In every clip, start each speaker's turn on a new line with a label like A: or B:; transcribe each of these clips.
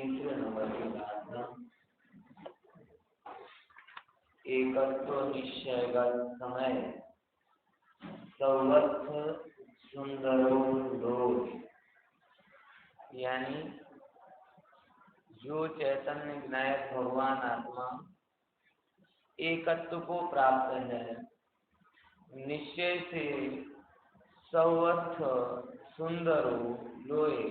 A: तीसरे नंबर की गाथा एकत्व निश्चयगत समय सर्वथ सुंदरो लोक, यानी जो चैतन्य विनायक भगवान आत्मा एकत्व को प्राप्त है, निश्चय से सर्वथ सुंदरो लोए,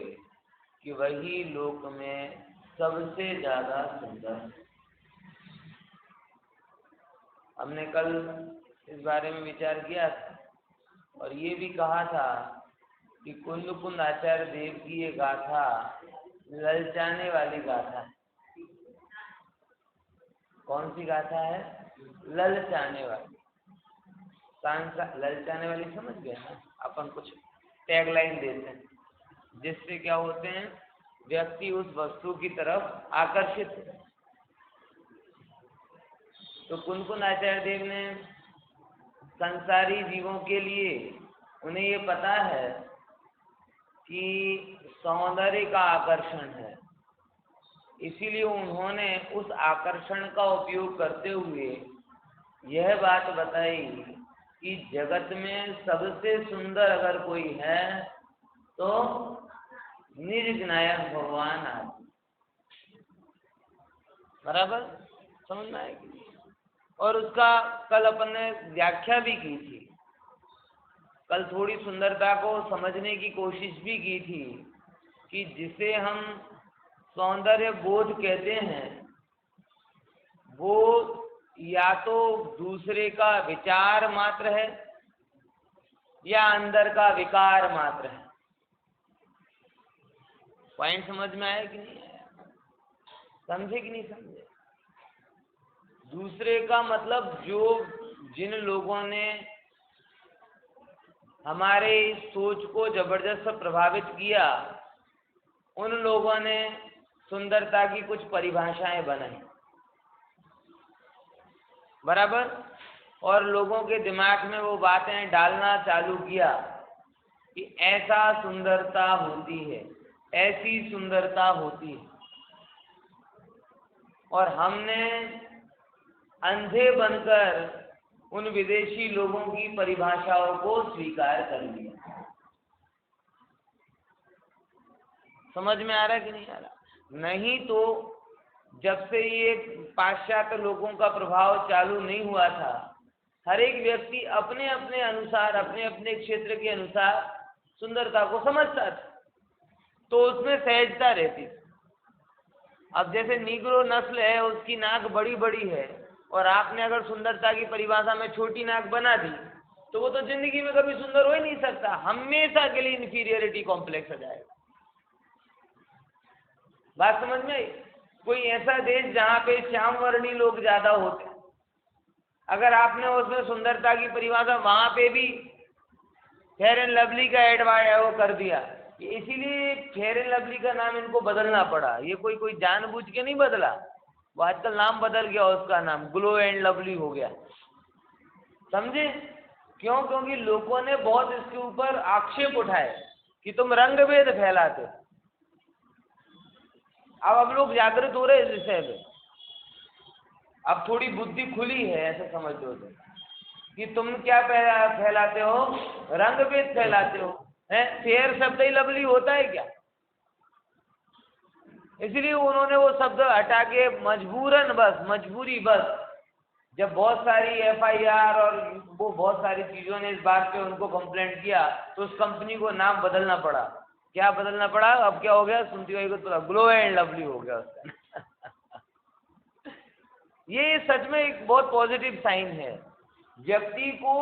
A: कि वही लोक में सबसे ज्यादा सुंदर। हमने कल इस बारे में विचार किया था और ये भी कहा था कि कुंद कुंद आचार्य देव की ये गाथा ललचाने वाली गाथा है। कौन सी गाथा है? ललचाने वाली। ललचाने वाली समझ गए ना? अपन कुछ टैगलाइन देते हैं जिससे क्या होते हैं, व्यक्ति उस वस्तु की तरफ आकर्षित है। तो कुंद कुंद आचार्य देव ने संसारी जीवों के लिए, उन्हें ये पता है कि सौंदर्य का आकर्षण है, इसीलिए उन्होंने उस आकर्षण का उपयोग करते हुए यह बात बताई कि जगत में सबसे सुंदर अगर कोई है तो निज विनायक भगवान आदि। बराबर समझ में आएगी। और उसका कल अपन ने व्याख्या भी की थी। कल थोड़ी सुंदरता को समझने की कोशिश भी की थी कि जिसे हम सौंदर्य बोध कहते हैं, वो या तो दूसरे का विचार मात्र है या अंदर का विकार मात्र है। पॉइंट समझ में आया कि नहीं आया? समझे कि नहीं समझे? दूसरे का मतलब जो जिन लोगों ने हमारे सोच को जबरदस्त प्रभावित किया, उन लोगों ने सुंदरता की कुछ परिभाषाएं बनाई। बराबर। और लोगों के दिमाग में वो बातें डालना चालू किया कि ऐसा सुंदरता होती है, ऐसी सुंदरता होती है। और हमने अंधे बनकर उन विदेशी लोगों की परिभाषाओं को स्वीकार कर लिया। समझ में आ रहा है कि नहीं आ रहा? नहीं तो जब से ये पाश्चात्य लोगों का प्रभाव चालू नहीं हुआ था, हर एक व्यक्ति अपने अपने अनुसार, अपने अपने क्षेत्र के अनुसार सुंदरता को समझता था, तो उसमें सहजता रहती। अब जैसे नीग्रो नस्ल है, उसकी नाक बड़ी बड़ी है और आपने अगर सुंदरता की परिभाषा में छोटी नाक बना दी तो वो तो जिंदगी में कभी सुंदर हो ही नहीं सकता, हमेशा के लिए इंफीरियरिटी कॉम्प्लेक्स आ जाएगा। बात समझ में आई? कोई ऐसा देश जहाँ पे श्याम वर्णी लोग ज्यादा होते, अगर आपने उसमें सुंदरता की परिभाषा वहां पे भी फेयर एंड लवली का एडवाइस वो कर दिया, इसीलिए फेयर एंड लवली का नाम इनको बदलना पड़ा। ये कोई जानबूझ के नहीं बदला, वो आजकल नाम बदल गया, उसका नाम ग्लो एंड लवली हो गया। समझे क्यों? क्योंकि लोगों ने बहुत इसके ऊपर आक्षेप उठाए कि तुम रंग भेद फैलाते। अब लोग जागृत हो रहे इस विषय में, अब थोड़ी बुद्धि खुली है, ऐसे समझ लो तो, कि तुम क्या फैलाते हो, रंग भेद फैलाते हो। फेयर शब्द ही लवली होता है क्या? इसलिए उन्होंने वो शब्द हटा के मजबूरन, बस मजबूरी, बस जब बहुत सारी FIR और वो बहुत सारी चीजों ने इस बात पे उनको कंप्लेंट किया तो उस कंपनी को नाम बदलना पड़ा। क्या बदलना पड़ा? अब क्या हो गया? सुनती हो तो ग्लो एंड लवली हो गया उसका। ये सच में एक बहुत पॉजिटिव साइन है। व्यक्ति को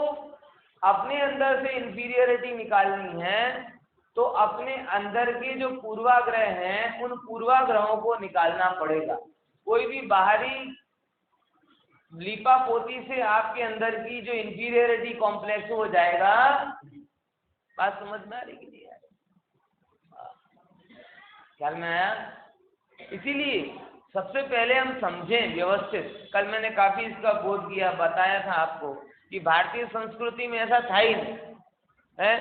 A: अपने अंदर से इंफीरियरिटी निकालनी है तो अपने अंदर के जो पूर्वाग्रह हैं, उन पूर्वाग्रहों को निकालना पड़ेगा। कोई भी बाहरी लीपा पोती से आपके अंदर की जो इंफीरियरिटी कॉम्प्लेक्स हो जाएगा। बात समझ में आ रही कि नहीं आ रही? ख्याल में आया? इसीलिए सबसे पहले हम समझें व्यवस्थित। कल मैंने काफी इसका बोध किया, बताया था आपको कि भारतीय संस्कृति में ऐसा था ही नहीं है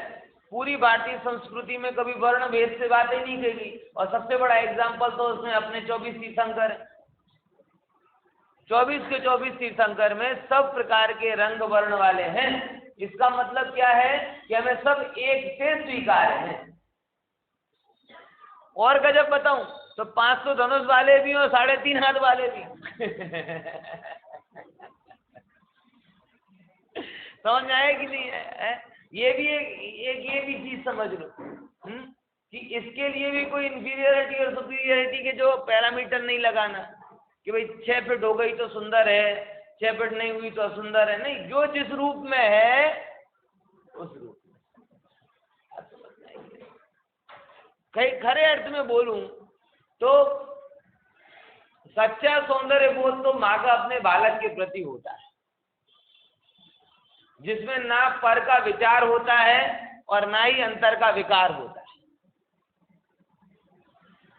A: पूरी भारतीय संस्कृति में कभी वर्ण भेद से बात ही नहीं कही। और सबसे बड़ा एग्जाम्पल तो उसमें अपने 24 तीर्थंकर, 24 के 24 तीर्थंकर में सब प्रकार के रंग वर्ण वाले हैं। इसका मतलब क्या है कि हमें सब एक से स्वीकार हैं। और गजब बताऊं तो 500 धनुष वाले भी और 3.5 हाथ वाले भी। समझ आए कि नहीं है? ये भी एक ये भी चीज समझ लो कि इसके लिए भी कोई इंफीरियरिटी और सुपीरियरिटी के जो पैरामीटर नहीं लगाना कि भाई 6 फीट हो गई तो सुंदर है, 6 फीट नहीं हुई तो असुंदर है। नहीं, जो जिस रूप में है उस रूप में। खरे अर्थ में बोलूं तो सच्चा सौंदर्य बोध तो माँ का अपने बालक के प्रति होता है, जिसमें ना पर का विचार होता है और ना ही अंतर का विकार होता है।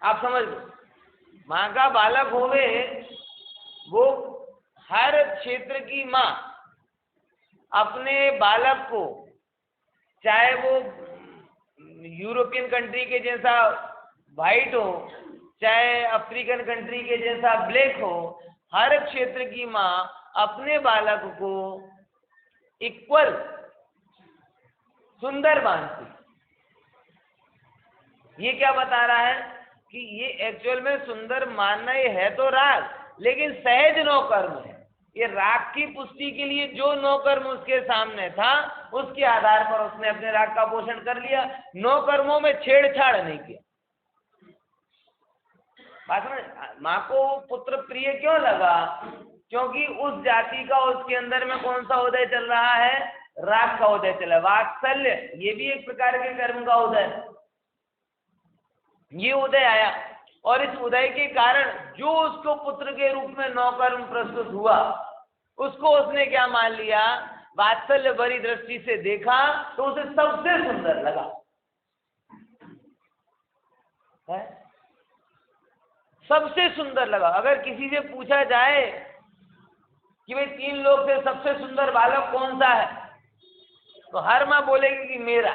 A: आप समझ लो, माँ का बालक होवे वो हर क्षेत्र की माँ अपने बालक को, चाहे वो यूरोपियन कंट्री के जैसा वाइट हो, चाहे अफ्रीकन कंट्री के जैसा ब्लैक हो, हर क्षेत्र की माँ अपने बालक को इक्वल सुंदर मानती। ये क्या बता रहा है कि ये एक्चुअल में सुंदर मानना ये है तो राग, लेकिन सहज नौकर्म है। ये राग की पुष्टि के लिए जो नौकर्म उसके सामने था उसके आधार पर उसने अपने राग का पोषण कर लिया, नौकर्मों में छेड़छाड़ नहीं किया। बात समझ? माँ को पुत्र प्रिय क्यों लगा? क्योंकि उस जाति का उसके अंदर में कौन सा उदय चल रहा है? राग का उदय चला। वात्सल्य ये भी एक प्रकार के कर्म का उदय, ये उदय आया और इस उदय के कारण जो उसको पुत्र के रूप में नौकर्म प्रस्तुत हुआ उसको उसने क्या मान लिया? वात्सल्य भरी दृष्टि से देखा तो उसे सबसे सुंदर लगा है? सबसे सुंदर लगा। अगर किसी से पूछा जाए कि भाई 3 लोग से सबसे सुंदर बालक कौन सा है, तो हर माँ बोलेगी कि मेरा।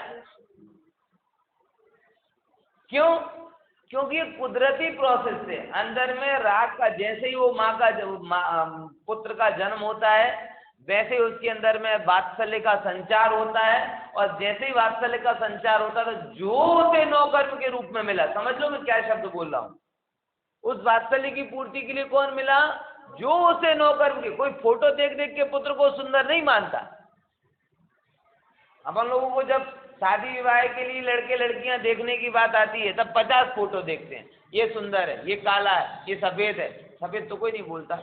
A: क्यों? क्योंकि कुदरती प्रोसेस से अंदर में राग का, जैसे ही वो माँ का पुत्र का जन्म होता है वैसे ही उसके अंदर में वात्सल्य का संचार होता है, और जैसे ही वात्सल्य का संचार होता है तो जो उसे नौकर्म के रूप में मिला, समझ लो मैं क्या शब्द बोल रहा हूँ, उस वात्सल्य की पूर्ति के लिए कौन मिला? जो उसे नौकर्म के। कोई फोटो देख देख के पुत्र को सुंदर नहीं मानता। अपन लोगों को जब शादी विवाह के लिए लड़के लड़कियां देखने की बात आती है तब 50 फोटो देखते हैं, ये सुंदर है, ये काला है, ये सफेद है। सफेद तो कोई नहीं बोलता।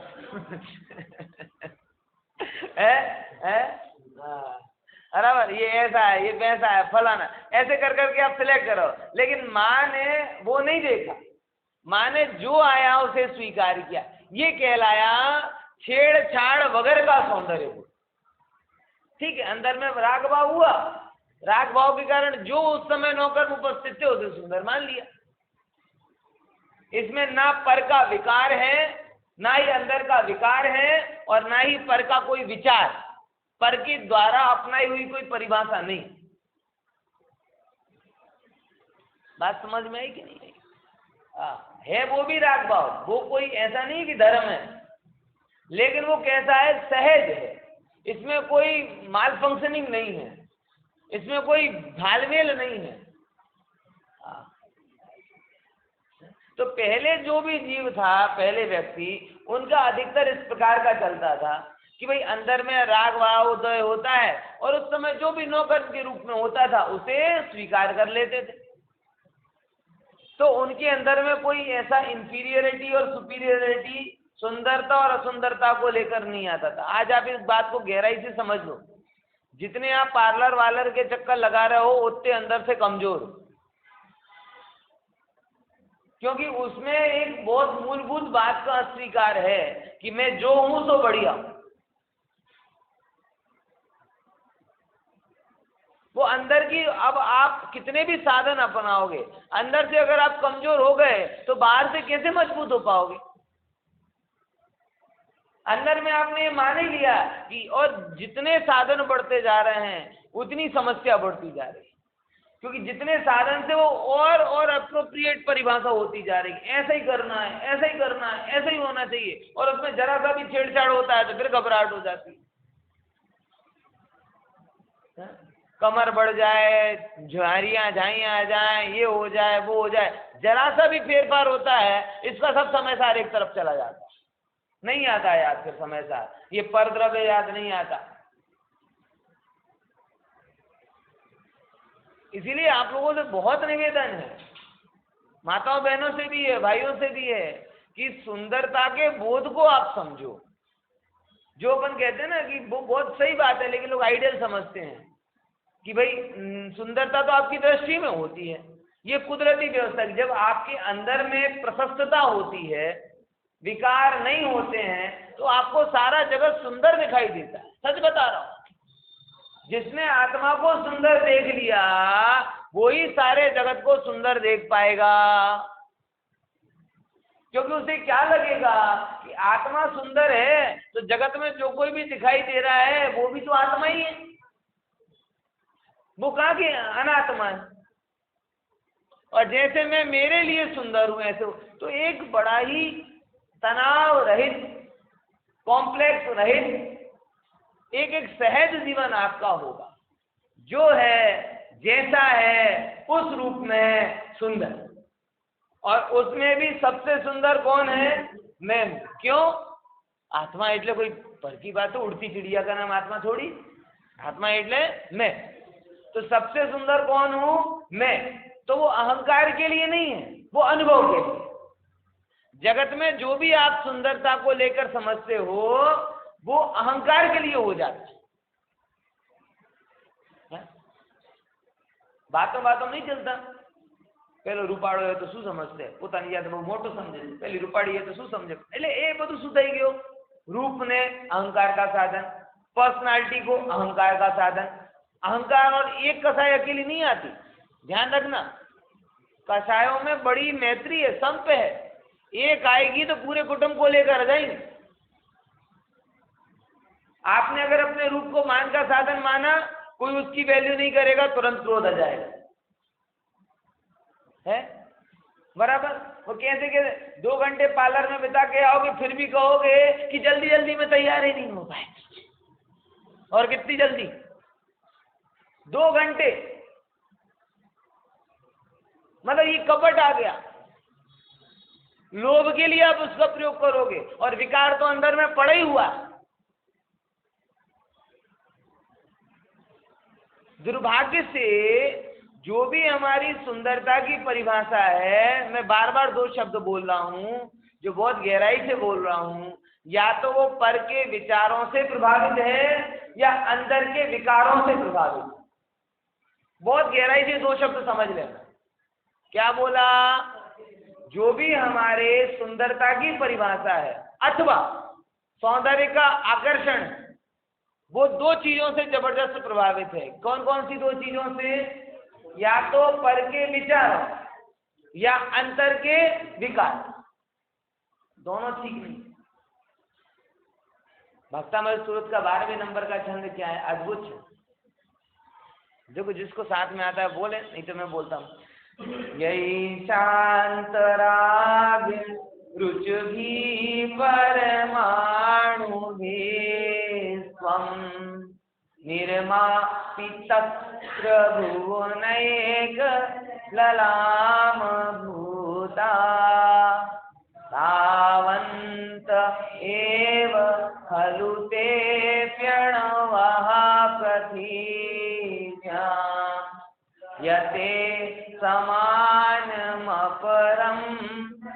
A: बराबर, ये ऐसा है, ये वैसा है, फलाना, ऐसे कर करके आप सिलेक्ट करो। लेकिन माँ ने वो नहीं देखा, माँ ने जो आया उसे स्वीकार किया। ये कहलाया छेड़छाड़ वगैरह का सौंदर्य। ठीक है, अंदर में राग भाव हुआ, राग भाव के कारण जो उस समय नौकर्म उपस्थित थे उसे सुंदर मान लिया। इसमें ना पर का विकार है, ना ही अंदर का विकार है, और ना ही पर का कोई विचार, पर के द्वारा अपनाई हुई कोई परिभाषा नहीं। बात समझ में आई कि नहीं आई? है वो भी राग भाव, वो कोई ऐसा नहीं कि धर्म है, लेकिन वो कैसा है? सहज है। इसमें कोई माल फंक्शनिंग नहीं है, इसमें कोई घालमेल नहीं है। तो पहले जो भी जीव था, पहले व्यक्ति, उनका अधिकतर इस प्रकार का चलता था कि भाई अंदर में राग भाव उदय होता है और उस समय जो भी नौकर्म के रूप में होता था उसे स्वीकार कर लेते थे। तो उनके अंदर में कोई ऐसा इंफीरियरिटी और सुपीरियरिटी, सुंदरता और असुंदरता को लेकर नहीं आता था। आज आप इस बात को गहराई से समझ लो। जितने आप पार्लर वालर के चक्कर लगा रहे हो उतने अंदर से कमजोर, क्योंकि उसमें एक बहुत मूलभूत बात का अस्वीकार है कि मैं जो हूं सो बढ़िया। वो अंदर की, अब आप कितने भी साधन अपनाओगे, अंदर से अगर आप कमजोर हो गए तो बाहर से कैसे मजबूत हो पाओगे? अंदर में आपने ये मान ही लिया कि, और जितने साधन बढ़ते जा रहे हैं उतनी समस्या बढ़ती जा रही है। क्योंकि जितने साधन से वो और अप्रोप्रिएट परिभाषा होती जा रही है, ऐसा ही करना है, ऐसा ही करना है, ऐसा ही होना चाहिए, और उसमें जरा सा भी छेड़छाड़ होता है तो फिर घबराहट हो जाती है। कमर बढ़ जाए, झाइयाँ आ जाए, ये हो जाए, वो हो जाए, जरा सा भी फेरफार होता है, इसका सब समय सार एक तरफ चला जाता है, नहीं आता याद, फिर समय सार ये परद्रव्य याद नहीं आता। इसीलिए आप लोगों से बहुत निवेदन है, माताओं बहनों से भी है, भाइयों से भी है, कि सुंदरता के बोध को आप समझो। जो अपन कहते हैं ना कि वो बहुत सही बात है, लेकिन लोग आइडियल समझते हैं कि भाई सुंदरता तो आपकी दृष्टि में होती है, ये कुदरती व्यवस्था। जब आपके अंदर में प्रशस्तता होती है, विकार नहीं होते हैं, तो आपको सारा जगत सुंदर दिखाई देता है। सच बता रहा हूं, जिसने आत्मा को सुंदर देख लिया वो ही सारे जगत को सुंदर देख पाएगा। क्योंकि उसे क्या लगेगा कि आत्मा सुंदर है तो जगत में जो कोई भी दिखाई दे रहा है वो भी तो आत्मा ही है, वो कहाँ की अनात्मा है। और जैसे मैं मेरे लिए सुंदर हूं ऐसे तो एक बड़ा ही तनाव रहित, कॉम्प्लेक्स रहित एक सहज जीवन आपका होगा, जो है जैसा है उस रूप में सुंदर। और उसमें भी सबसे सुंदर कौन है? मैं। क्यों? आत्मा એટલે कोई पर की बात, तो उड़ती चिड़िया का नाम आत्मा थोड़ी, आत्मा એટલે मैं। तो सबसे सुंदर कौन हूं? मैं। तो वो अहंकार के लिए नहीं है, वो अनुभव के लिए। जगत में जो भी आप सुंदरता को लेकर समझते हो वो अहंकार के लिए हो जाता है। बातों बातों नहीं चलता। પેલો રૂપાળો હોય તો શું સમજશે? પોતાની યાદ બહુ મોટું સમજે છે, પેલી રૂપાળી है तो શું સમજે? એટલે એ બધું શું થઈ ગયું? रूप ने अहंकार का साधन, पर्सनालिटी को अहंकार का साधन। अहंकार और एक कसाई अकेली नहीं आती, ध्यान रखना। कसायों में बड़ी मैत्री है, संप है। एक आएगी तो पूरे कुटुंब को लेकर आ जाएंगे। आपने अगर अपने रूप को मान का साधन माना, कोई उसकी वैल्यू नहीं करेगा, तुरंत क्रोध आ जाएगा, है बराबर। वो कैसे 2 घंटे पार्लर में बिता के आओगे फिर भी कहोगे कि जल्दी जल्दी में तैयार ही नहीं हो पाए। और कितनी जल्दी? 2 घंटे, मतलब ये कपट आ गया। लोभ के लिए आप उसका प्रयोग करोगे और विकार तो अंदर में पड़ा ही हुआ। दुर्भाग्य से जो भी हमारी सुंदरता की परिभाषा है, मैं बार बार 2 शब्द बोल रहा हूं जो बहुत गहराई से बोल रहा हूं, या तो वो पर के विचारों से प्रभावित है या अंदर के विकारों से प्रभावित है। बहुत गहराई से 2 शब्द समझ लेना। क्या बोला? जो भी हमारे सुंदरता की परिभाषा है अथवा सौंदर्य का आकर्षण, वो 2 चीजों से जबरदस्त प्रभावित है। कौन कौन सी 2 चीजों से? या तो पर के विचार या अंतर के विकार। दोनों ठीक नहीं। भक्तामृत सूरत का 12वें नंबर का छंद क्या है? अद्भुत छंद। देखो जिसको साथ में आता है बोले, नहीं तो मैं बोलता हूँ। यही शांत राग रुच भी परमाणु भी स्वम निर्मापितत्र भुवनैक ललाम भूता तावन्त एव खलु ते प्रणवः प्रथिव्या यते समानमपरं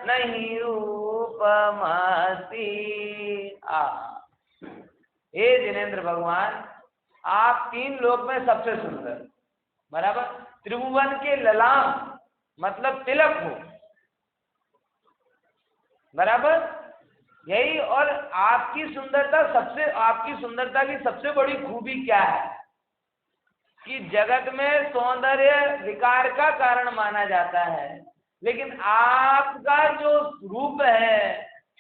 A: नहि रूपमस्ति। हे जिनेंद्र भगवान, आप 3 लोक में सबसे सुंदर, बराबर। त्रिभुवन के ललाम मतलब तिलक हो, बराबर यही। और आपकी सुंदरता की सबसे बड़ी खूबी क्या है कि जगत में सौंदर्य विकार का कारण माना जाता है, लेकिन आपका जो रूप है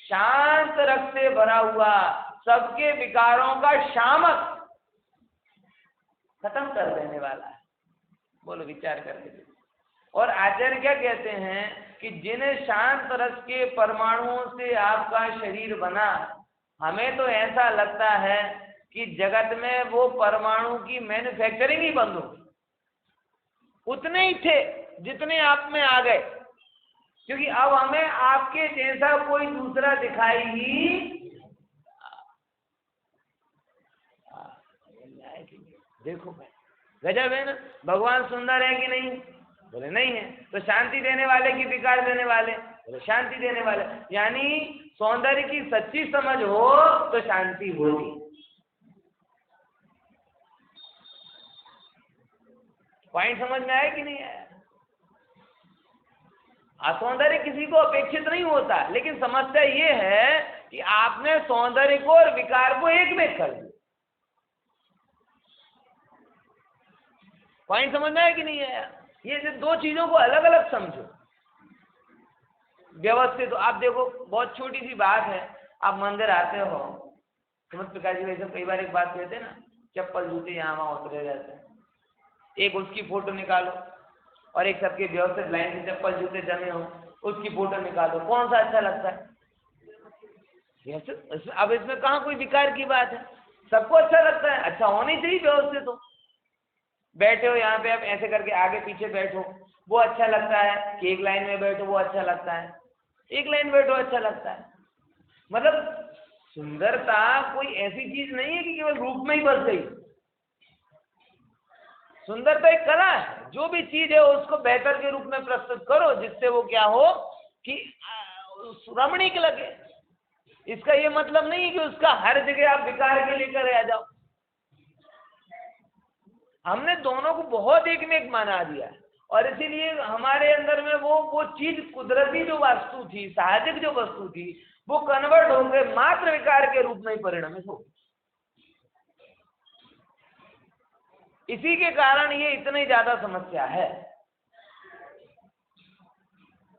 A: शांत रस से भरा हुआ, सबके विकारों का शामक खत्म कर देने वाला है। बोलो, विचार करके देखो। और आचार्य क्या कहते हैं कि जिन शांत रस के परमाणुओं से आपका शरीर बना, हमें तो ऐसा लगता है कि जगत में वो परमाणु की मैन्युफैक्चरिंग ही बंद हो, उतने ही थे जितने आप में आ गए, क्योंकि अब हमें आपके जैसा कोई दूसरा दिखाई ही। देखो भाई, गजब है ना। भगवान सुंदर है कि नहीं? बोले नहीं है। तो शांति देने वाले की विकार देने वाले? बोले शांति देने वाले। यानी सौंदर्य की सच्ची समझ हो तो शांति होगी। पॉइंट समझ में आया कि नहीं आया? असौंदर्य किसी को अपेक्षित नहीं होता, लेकिन समस्या ये है कि आपने सौंदर्य को और विकार को एक में कर दिया। पॉइंट समझ में आया कि नहीं आया? ये दो चीजों को अलग अलग समझो व्यवस्थित। तो आप देखो, बहुत छोटी सी बात है, आप मंदिर आते हो, समझ प्रकाश जी भाई सब कई बार एक बात कहते हैं ना, चप्पल जूते यहाँ वहाँ उतरे रहते हैं, एक उसकी फोटो निकालो और एक सबके व्यवस्थित लाइन से चप्पल जूते जमे हो, उसकी फोटो निकालो, कौन सा अच्छा लगता है? अब इसमें कहाँ कोई विकार की बात है? सबको अच्छा लगता है, अच्छा होनी चाहिए व्यवस्थित हो। बैठे हो यहाँ पे, आप ऐसे करके आगे पीछे बैठो, वो अच्छा लगता है कि एक लाइन में बैठो वो अच्छा लगता है? एक लाइन बैठो अच्छा लगता है। मतलब सुंदरता कोई ऐसी चीज नहीं है कि केवल रूप में ही बस गई। सुंदरता एक कला है, जो भी चीज है उसको बेहतर के रूप में प्रस्तुत करो जिससे वो क्या हो कि रमणीक लगे। इसका ये मतलब नहीं है कि उसका हर जगह आप विकार के लेकर आ जाओ। हमने दोनों को बहुत एक में एक माना दिया है, और इसीलिए हमारे अंदर में वो चीज कुदरती जो वस्तु थी, साहजिक जो वस्तु थी, वो कन्वर्ट होकर मात्र विकार के रूप में ही परिणमित हो। इसी के कारण ये इतनी ज्यादा समस्या है।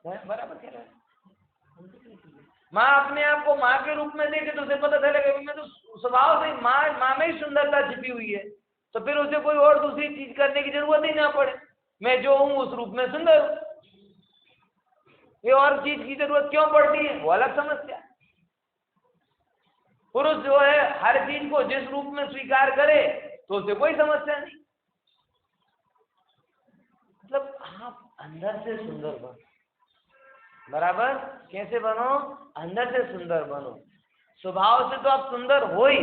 A: बराबर कह रहे हैं। माँ अपने आप को माँ के रूप में देखे तो उसे पता चलेगा मैं तो स्वभाव से माँ में ही सुंदरता छिपी हुई है, तो फिर उसे कोई और दूसरी चीज करने की जरूरत ही ना पड़े। मैं जो हूं उस रूप में सुंदर हूं, ये और चीज की जरूरत क्यों पड़ती है? वो अलग समस्या। पुरुष जो है हर चीज को जिस रूप में स्वीकार करे तो उसे कोई समस्या नहीं। मतलब आप अंदर से सुंदर बनो। बराबर कैसे बनो? अंदर से सुंदर बनो। स्वभाव से तो आप सुंदर हो ही,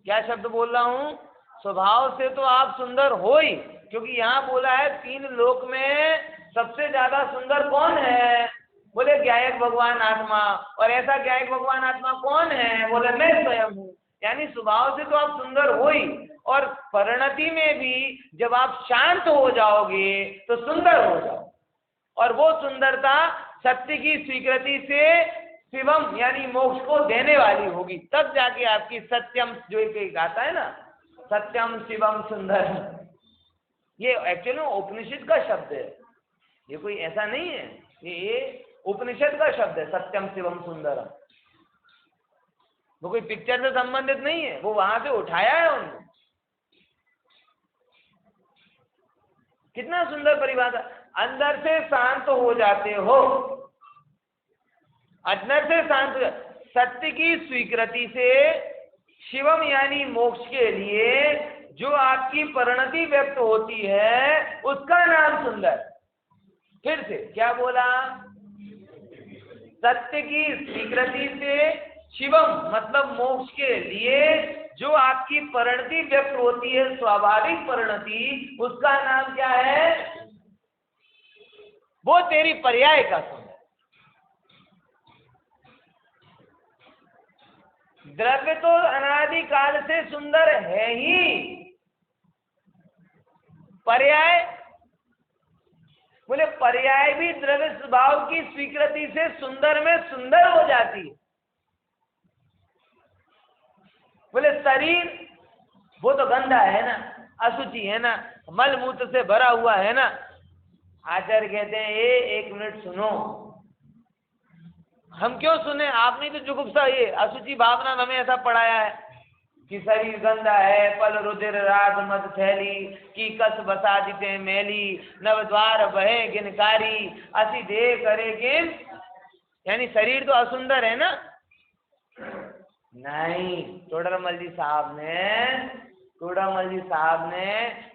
A: क्या शब्द बोल रहा हूं, स्वभाव से तो आप सुंदर हो ही, क्योंकि यहाँ बोला है तीन लोक में सबसे ज्यादा सुंदर कौन है? बोले ज्ञायक भगवान आत्मा। और ऐसा ज्ञायक भगवान आत्मा कौन है? बोले मैं स्वयं हूँ। यानी स्वभाव से तो आप सुंदर हो ही, और परिणति में भी जब आप शांत हो जाओगे तो सुंदर हो जाओ। और वो सुंदरता सत्य की स्वीकृति से शिवम यानी मोक्ष को देने वाली होगी, तब जाके आपकी सत्यम जो एक आता है ना, सत्यम शिवम सुंदर, ये एक्चुअली उपनिषद का शब्द है, ये कोई ऐसा नहीं है, ये उपनिषद का शब्द है सत्यम शिवम सुंदरम। वो कोई पिक्चर से संबंधित नहीं है, वो वहां से उठाया है उन्होंने। कितना सुंदर परिभाषा। अंदर से शांत हो जाते हो, अंदर से शांत हो, सत्य की स्वीकृति से शिवम यानी मोक्ष के लिए जो आपकी परिणति व्यक्त होती है उसका नाम सुंदर। फिर से क्या बोला? सत्य की स्वीकृति से शिवम मतलब मोक्ष के लिए जो आपकी परिणति व्यक्त होती है, स्वाभाविक परिणति, उसका नाम क्या है? वो तेरी पर्याय का सुंदर। द्रव्य तो अनादि काल से सुंदर है ही, पर्याय बोले पर्याय भी द्रव्य स्वभाव की स्वीकृति से सुंदर में सुंदर हो जाती है। बोले शरीर वो तो गंदा है ना, अशुचि है ना, मल मूत्र से भरा हुआ है ना। आचार्य कहते हैं एक मिनट सुनो। हम क्यों सुने? आपने तो जुगुप्सा ये अशुचि भावना हमें ऐसा पढ़ाया है। कि शरीर गंदा है, पल रुधिर रात मत थैली, की कस बसा दिते मैली, नवद्वार बहे गिनकारी, असी दे करे गिन। यानी शरीर तो असुंदर है ना? नहीं, टोडरमल जी साहब ने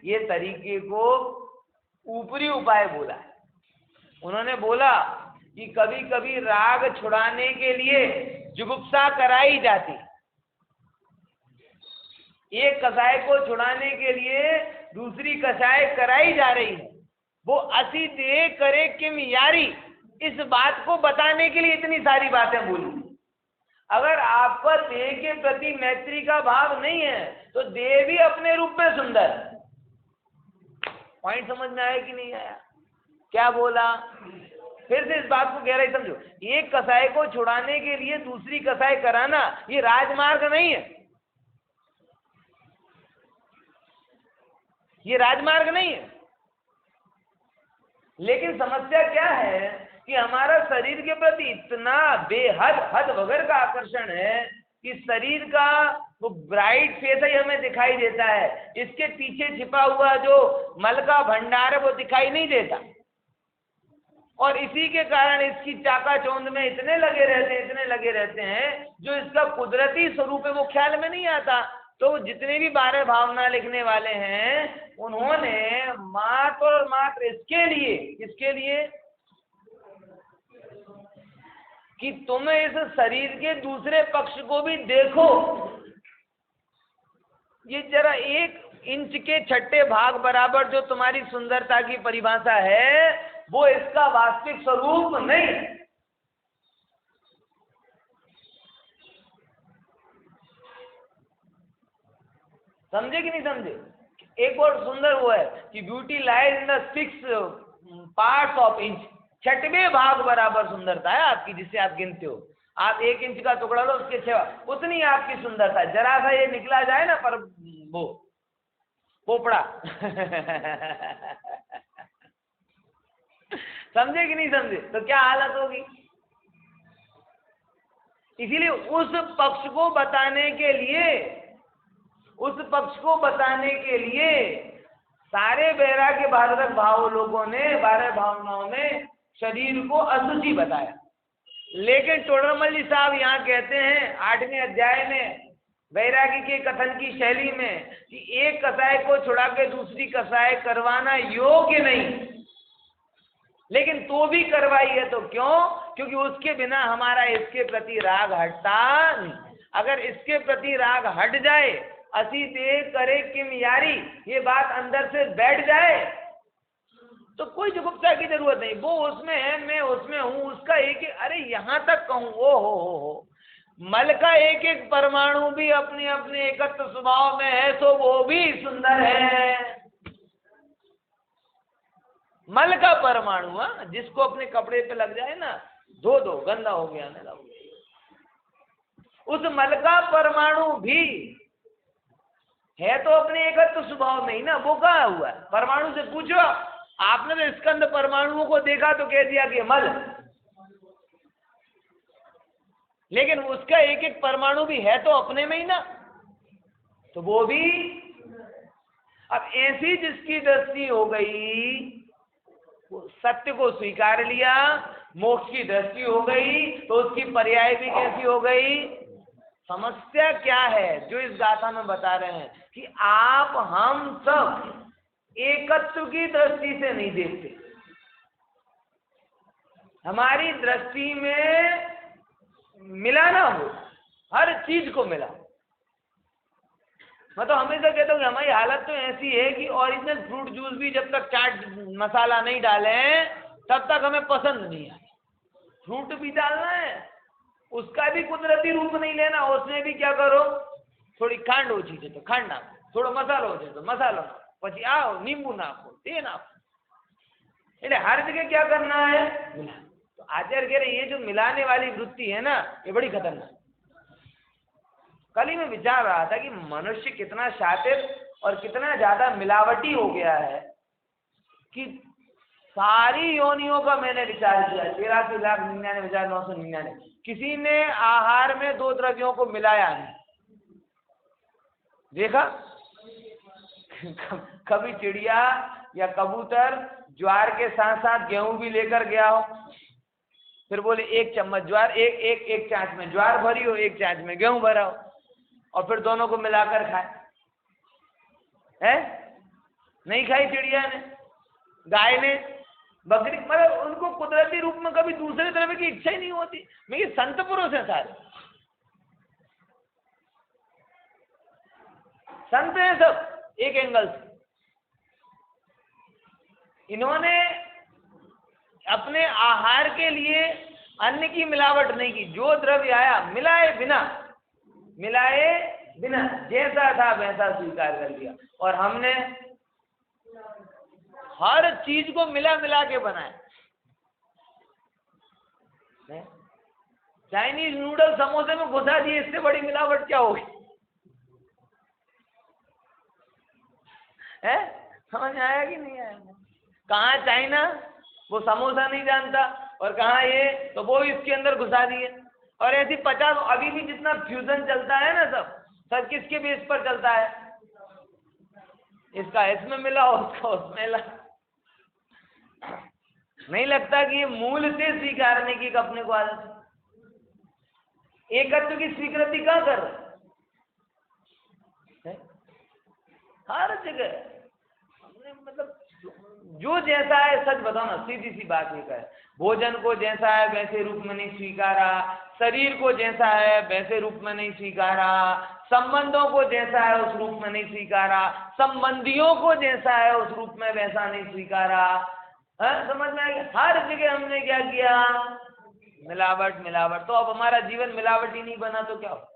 A: ये तरीके को ऊपरी उपाय बोला है। उन्होंने बोला कि कभी कभी राग छुड़ाने के लिए जुगुप्सा कराई जाती, एक कसाय को छुड़ाने के लिए दूसरी कसाय कराई जा रही है, वो असी दे करे किम यारी, इस बात को बताने के लिए इतनी सारी बातें बोली। अगर आपका देह के प्रति मैत्री का भाव नहीं है तो देह भी अपने रूप में सुंदर। पॉइंट समझ में आया कि नहीं आया? क्या बोला? फिर से इस बात को गहराई समझो। एक कसाई को छुड़ाने के लिए दूसरी कसाई कराना ये राजमार्ग नहीं है, ये राजमार्ग नहीं है। लेकिन समस्या क्या है कि हमारा शरीर के प्रति इतना बेहद हद वगैरह का आकर्षण है कि शरीर का वो ब्राइट फेस ही हमें दिखाई देता है, इसके पीछे छिपा हुआ जो मल का भंडार है वो दिखाई नहीं देता। और इसी के कारण इसकी चाकाचौंध में इतने लगे रहते हैं जो इसका कुदरती स्वरूप है वो ख्याल में नहीं आता। तो जितने भी 12 भावना लिखने वाले हैं उन्होंने मात्र और मात्र इसके लिए कि तुम इस शरीर के दूसरे पक्ष को भी देखो। ये जरा 1 इंच के छठे भाग बराबर जो तुम्हारी सुंदरता की परिभाषा है वो इसका वास्तविक स्वरूप नहीं है। समझे कि नहीं समझे? एक और सुंदर वो है कि beauty lies in the 6 parts of inch, 6वें भाग बराबर सुंदरता है आपकी, जिससे आप गिनते हो। आप 1 इंच का टुकड़ा लो, उसके 6 उतनी आपकी सुंदरता। जरा सा ये निकला जाए ना पर वो पोपड़ा समझे कि नहीं समझे? तो क्या हालत होगी? इसीलिए उस पक्ष को बताने के लिए सारे वैराग्य बाधक भाव लोगों ने 12 भावनाओं में शरीर को अशुचि बताया। लेकिन टोडरमल जी साहब यहाँ कहते हैं 8वें अध्याय में वैरागी के कथन की शैली में कि एक कसाय को छुड़ा के दूसरी कसाय करवाना योग्य नहीं, लेकिन तो भी करवाई है। तो क्यों? क्योंकि उसके बिना हमारा इसके प्रति राग हटता नहीं। अगर इसके प्रति राग हट जाए, असी दे करे किम यारी, ये बात अंदर से बैठ जाए तो कोई जुगुप्सा की जरूरत नहीं। वो उसमें है, मैं उसमें हूं, उसका एक अरे यहां तक कहूं, ओ हो मल का एक परमाणु भी अपने अपने एकत्र स्वभाव में है, तो वो भी सुंदर है। मल का परमाणु, जिसको अपने कपड़े पे लग जाए ना, धो दो, गंदा हो गया ना, उस मल का परमाणु भी है तो अपने एकत्व स्वभाव में ही ना। वो कहाँ हुआ? परमाणु से पूछो, आपने तो स्कंद परमाणुओं को देखा तो कह दिया कि मल, लेकिन उसका एक परमाणु भी है तो अपने में ही ना, तो वो भी। अब ऐसी जिसकी दृष्टि हो गई, वो सत्य को स्वीकार लिया, मोक्ष की दृष्टि हो गई, तो उसकी पर्याय भी कैसी हो गई? समस्या क्या है जो इस गाथा में बता रहे हैं कि आप हम सब एकत्व की दृष्टि से नहीं देखते। हमारी दृष्टि में मिलाना हो, हर चीज को मिला। मैं तो हमेशा कहता हूँ कि हमारी हालत तो ऐसी है कि ओरिजिनल फ्रूट जूस भी जब तक चाट मसाला नहीं डालें तब तक हमें पसंद नहीं आए। फ्रूट भी डालना है, उसका भी कुदरती रूप नहीं लेना, उसमें भी क्या करो, थोड़ी खांड हो चीज तो खांड नाखो, थोड़ा मसालो हो तो मसालो नाखो, પછી आओ नींबू नाखो, ते नाखो, એટલે हर जगह क्या करना है? मिला। तो आचार्य कह रहे ये जो मिलाने वाली वृत्ति है ना, ये बड़ी खतरनाक। कल ही मैं विचार रहा था कि मनुष्य कितना शातिर और कितना ज्यादा मिलावटी हो गया है कि सारी योनियों का मैंने विचार किया, 83,99,999, किसी ने आहार में 2 द्रव्यों को मिलाया नहीं। देखा? कभी चिड़िया या कबूतर ज्वार के साथ साथ गेहूं भी लेकर गया हो, फिर बोले 1 चम्मच ज्वार, एक चांच में ज्वार भरी हो, 1 चांच में गेहूं भरा हो, और फिर दोनों को मिलाकर खाए? है? नहीं खाई चिड़िया ने, गाय ने, बकरी, मतलब उनको कुदरती रूप में कभी दूसरे तरह की इच्छा ही नहीं होती। मैं, ये संत पुरुष है, सारे संत हैं सब एक एंगल से। इन्होंने अपने आहार के लिए अन्न की मिलावट नहीं की, जो द्रव्य आया मिलाए बिना जैसा था वैसा स्वीकार कर लिया। और हमने हर चीज को मिला के बनाया। चाइनीज नूडल समोसे में घुसा दिए, इससे बड़ी मिलावट क्या होगी? है? समझ में आया कि नहीं आया? कहाँ चाइना वो समोसा नहीं जानता, और कहाँ ये तो वो इसके अंदर घुसा दिए। और ऐसी 50, अभी भी जितना फ्यूजन चलता है ना, सब किसके बेस पर चलता है? इसका इसमें मिला, उसका उसमें मिला। नहीं लगता कि ये मूल से स्वीकारने की अपने को आदत? एकत्व की स्वीकृति कहाँ कर रहे? हर जगह हमने, मतलब जो जैसा है, सच बताओ ना, सीधी सी बात ये है, भोजन को जैसा है वैसे रूप में नहीं स्वीकारा, शरीर को जैसा है वैसे रूप में नहीं स्वीकारा, संबंधों को जैसा है उस रूप में नहीं स्वीकारा, संबंधियों को जैसा है उस रूप में वैसा नहीं स्वीकारा। समझ में आएगा? हर जगह हमने क्या किया? मिलावट। तो अब हमारा जीवन मिलावट ही नहीं बना तो क्या हो?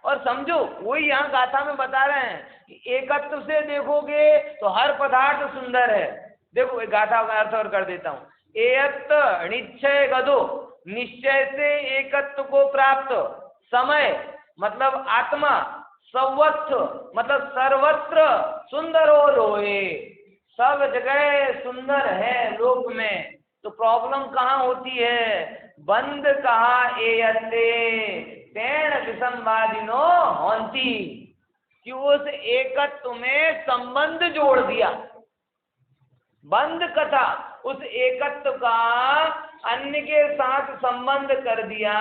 A: और समझो, वही यहाँ गाथा में बता रहे हैं कि एकत्व से देखोगे तो हर पदार्थ सुंदर है। देखो, एक गाथा का अर्थ और कर देता हूँ। एयत निश्चय गदो, निश्चय से एकत्व को प्राप्त, समय मतलब आत्मा, सर्वत्र मतलब सर्वत्र सुंदरो लोए, सब जगह सुंदर है लोक में। तो प्रॉब्लम कहाँ होती है? बंद कहाँ एयते तेण विसंवादिनो होंती, कि उस एकत्व में संबंध जोड़ दिया, बंद कथा उस एकत्व का अन्य के साथ संबंध कर दिया,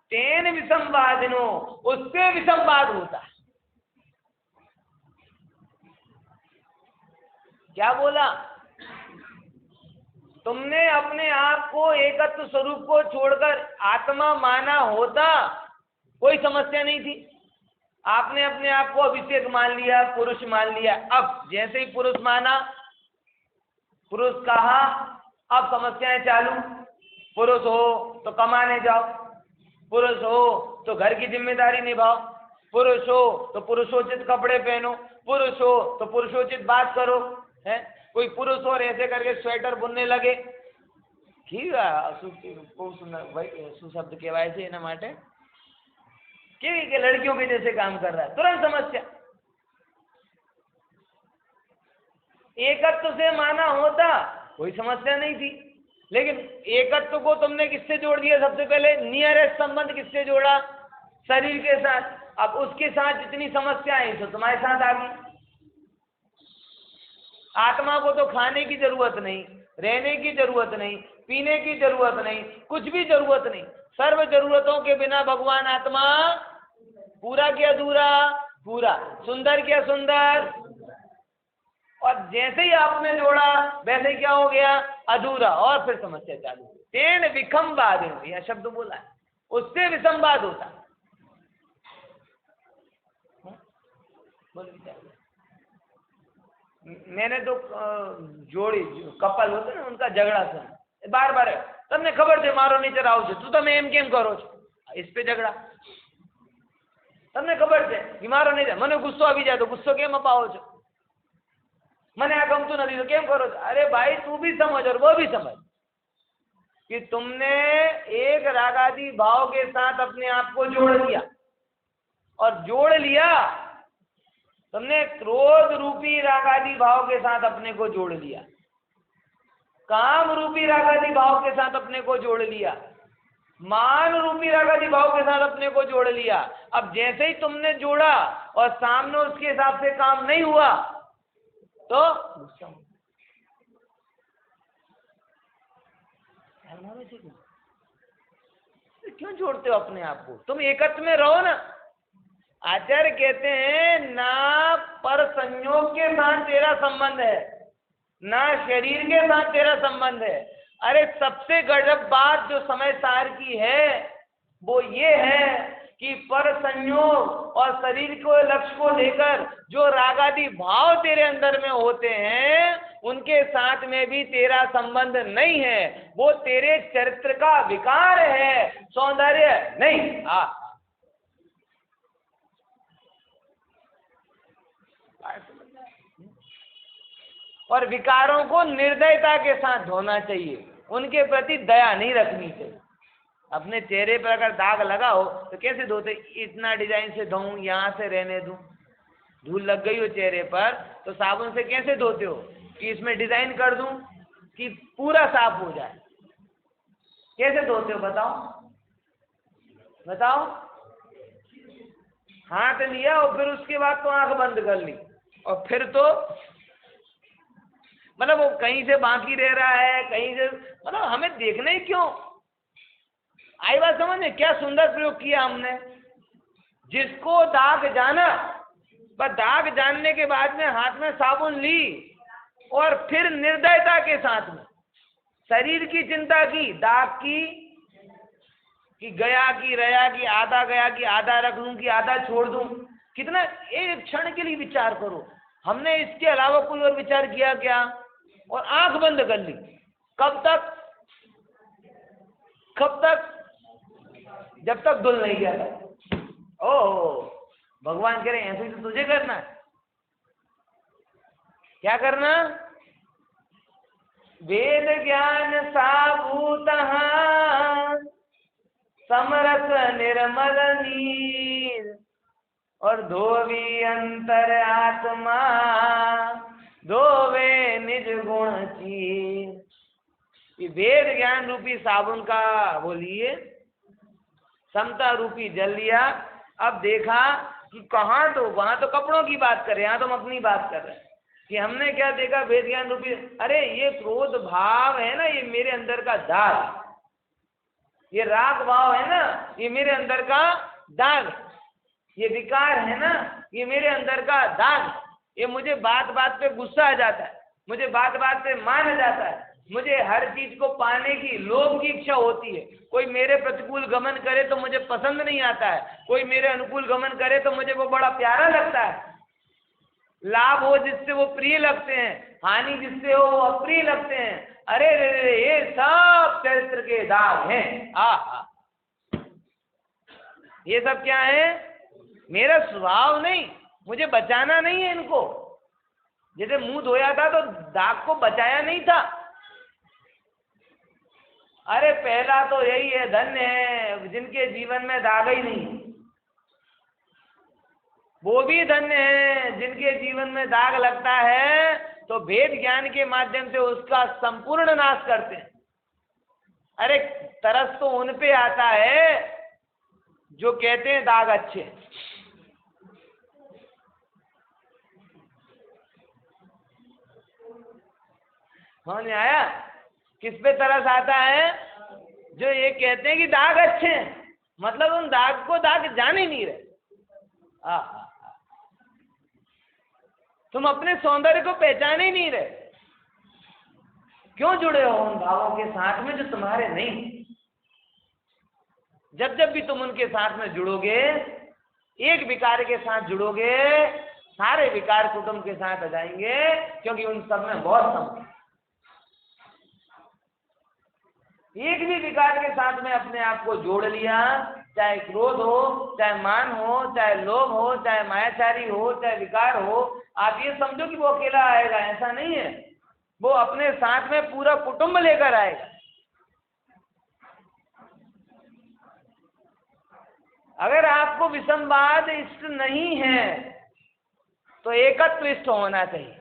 A: तेन विसंवादिनो, उससे विसंवाद होता है। क्या बोला? तुमने अपने आप को एकत्व स्वरूप को छोड़कर आत्मा माना होता, कोई समस्या नहीं थी। आपने अपने आप को अभिषेक मान लिया, पुरुष मान लिया। अब जैसे ही पुरुष माना, पुरुष कहा, अब समस्याएं चालू। पुरुष हो तो कमाने जाओ, पुरुष हो तो घर की जिम्मेदारी निभाओ, पुरुष हो तो पुरुषोचित कपड़े पहनो, पुरुष हो तो पुरुषोचित बात करो। है कोई पुरुष और ऐसे करके स्वेटर बुनने लगे, ठीक है, भाई सुशब्द कहवाय છે એના માટે कि लड़कियों के जैसे काम कर रहा है, तुरंत समस्या। एकत्व से माना होता कोई समस्या नहीं थी, लेकिन एकत्व को तुमने किससे जोड़ दिया? सबसे पहले नियरेस्ट संबंध किससे जोड़ा? शरीर के साथ। अब उसके साथ जितनी समस्या है तो तुम्हारे साथ आ गई। आत्मा को तो खाने की जरूरत नहीं, रहने की जरूरत नहीं, पीने की जरूरत नहीं, कुछ भी जरूरत नहीं। सर्व जरूरतों के बिना भगवान आत्मा पूरा क्या अधूरा? पूरा। सुंदर क्या सुंदर? और जैसे ही आपने जोड़ा वैसे क्या हो गया? अधूरा। और फिर समस्या चालू। तेन विखंबाद, यह शब्द बोला है, उससे विसंवाद होता। मैंने तो जोड़ी कपल होते ना, उनका झगड़ा सुना बार बार। तमने खबर છે મારો નેચર આવું છે, તું તમે એમ કેમ કરો છો? इस पे झगड़ा। તમને ખબર છે કે મારો નેચર, મને ગુસ્સો આવી જાય તો ગુસ્સો કેમ અપાવો છો? મને આ ગમતું નથી તો કેમ કરો છો? अरे भाई तू भी समझ और वो भी समझ कि तुमने एक रागादि भाव के साथ अपने आप को जोड़ लिया, और जोड़ लिया तुमने क्रोध रूपी रागादि भाव के साथ अपने को जोड़ लिया, काम रूपी रागादि भाव के साथ अपने को जोड़ लिया, मान रूपी रागादि भाव के साथ अपने को जोड़ लिया। अब जैसे ही तुमने जोड़ा और सामने उसके हिसाब से काम नहीं हुआ तो गुस्सा हो। क्यों जोड़ते हो अपने आप को? तुम एकत्व में रहो ना। आचार्य कहते हैं ना पर संयोग के साथ तेरा संबंध है, ना शरीर के साथ तेरा संबंध है। अरे सबसे गजब बात जो समय सार की है वो ये है कि पर संयोग और शरीर को लक्ष्य को लेकर जो रागादि भाव तेरे अंदर में होते हैं उनके साथ में भी तेरा संबंध नहीं है, वो तेरे चरित्र का विकार है, सौंदर्य नहीं। और विकारों को निर्दयता के साथ धोना चाहिए, उनके प्रति दया नहीं रखनी चाहिए। अपने चेहरे पर अगर दाग लगा हो तो कैसे धोते? इतना डिजाइन से धोऊं, यहाँ से रहने दूं, धूल लग गई हो चेहरे पर तो साबुन से कैसे धोते हो कि इसमें डिजाइन कर दूं कि पूरा साफ हो जाए? कैसे धोते हो बताओ बताओ? हाथ लिया और फिर उसके बाद तो आंख बंद कर ली और फिर तो मतलब वो कहीं से बाकी रह रहा है, कहीं से, मतलब हमें देखना ही क्यों? आई बात समझ में? क्या सुंदर प्रयोग किया हमने। जिसको दाग जाना, बस दाग जानने के बाद में हाथ में साबुन ली और फिर निर्दयता के साथ में शरीर की चिंता की, दाग की कि गया कि रहा कि आधा गया कि आधा रख लूं कि आधा छोड़ दूं। कितना एक क्षण के लिए विचार करो, हमने इसके अलावा कोई और विचार किया क्या? और आंख बंद कर ली। कब तक? कब तक? जब तक धुल नहीं गया था। ओह, भगवान कह रहे हैं ऐसे तो तुझे करना है। क्या करना? वेद ज्ञान साभूतः समरस निर्मल नीर और धोवी अंतर आत्मा धोवे निज गुण चीर। ये वेद ज्ञान रूपी साबुन का बोलिए, समता रूपी जल लिया। अब देखा कि कहाँ, तो वहां तो कपड़ों की बात कर रहे हैं, यहाँ तो हम अपनी बात कर रहे हैं कि हमने क्या देखा? वेद ज्ञान रूपी, अरे ये क्रोध भाव है ना, ये मेरे अंदर का दाग, ये राग भाव है ना, ये मेरे अंदर का दाग, ये विकार है ना, ये मेरे अंदर का दाग। ये मुझे बात बात पे गुस्सा आ जाता है, मुझे बात बात पे मान आ जाता है, मुझे हर चीज को पाने की लोभ की इच्छा होती है। कोई मेरे प्रतिकूल गमन करे तो मुझे पसंद नहीं आता है, कोई मेरे अनुकूल गमन करे तो मुझे वो बड़ा प्यारा लगता है। लाभ हो जिससे वो प्रिय लगते हैं, हानि जिससे हो वो अप्रिय लगते हैं। अरे रे रे, ये सब चरित्र के दाग हैं। ये सब क्या है? मेरा स्वभाव नहीं, मुझे बचाना नहीं है इनको। जैसे मुंह धोया था तो दाग को बचाया नहीं था। अरे पहला तो यही है, धन्य है जिनके जीवन में दाग ही नहीं, वो भी धन्य है जिनके जीवन में दाग लगता है तो वेद ज्ञान के माध्यम से उसका संपूर्ण नाश करते हैं। अरे तरस तो उन पे आता है जो कहते हैं दाग अच्छे। समझ में आया? किस पे तरस आता है? जो ये कहते हैं कि दाग अच्छे हैं, मतलब उन दाग को दाग जान ही नहीं रहे। तुम अपने सौंदर्य को पहचान ही नहीं रहे। क्यों जुड़े हो उन भावों के साथ में जो तुम्हारे नहीं? जब जब भी तुम उनके साथ में जुड़ोगे, एक विकार के साथ जुड़ोगे, सारे विकार कुटुंब के साथ आ जाएंगे, क्योंकि उन सब में बहुत सम। एक भी विकार के साथ में अपने आप को जोड़ लिया, चाहे क्रोध हो, चाहे मान हो, चाहे लोभ हो, चाहे मायाचारी हो, चाहे विकार हो, आप ये समझो कि वो अकेला आएगा, ऐसा नहीं है। वो अपने साथ में पूरा कुटुंब लेकर आएगा। अगर आपको विषमवाद इष्ट नहीं है तो एकत्व इष्ट होना चाहिए।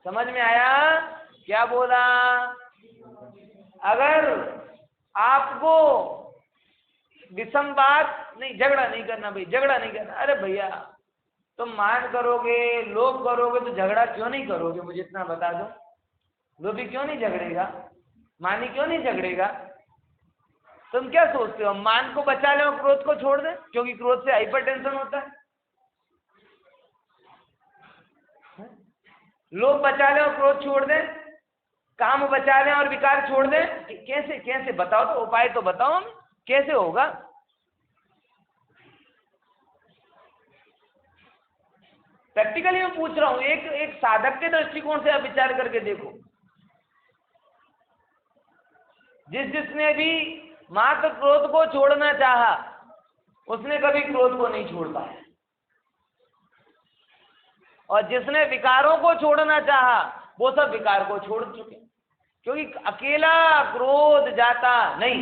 A: समझ में आया क्या बोला? अगर आपको विसंवाद नहीं, झगड़ा नहीं करना भाई, झगड़ा नहीं करना, अरे भैया तुम मान करोगे, लोभ करोगे तो झगड़ा क्यों नहीं करोगे? मुझे इतना बता दो, लोभी क्यों नहीं झगड़ेगा? मानी क्यों नहीं झगड़ेगा? तुम क्या सोचते हो, मान को बचा ले और क्रोध को छोड़ दे? क्योंकि क्रोध से हाइपरटेंशन होता है। लोभ बचा ले और क्रोध छोड़ दे, काम बचा ले और विकार छोड़ दे। कैसे कैसे बताओ तो, उपाय तो बताओ हमें, कैसे होगा? प्रैक्टिकली मैं पूछ रहा हूं, एक साधक के दृष्टिकोण से आप विचार करके देखो। जिसने भी मात्र क्रोध को छोड़ना चाहा, उसने कभी क्रोध को नहीं छोड़ पाया, और जिसने विकारों को छोड़ना चाहा वो सब विकार को छोड़ चुके। क्योंकि अकेला क्रोध जाता नहीं,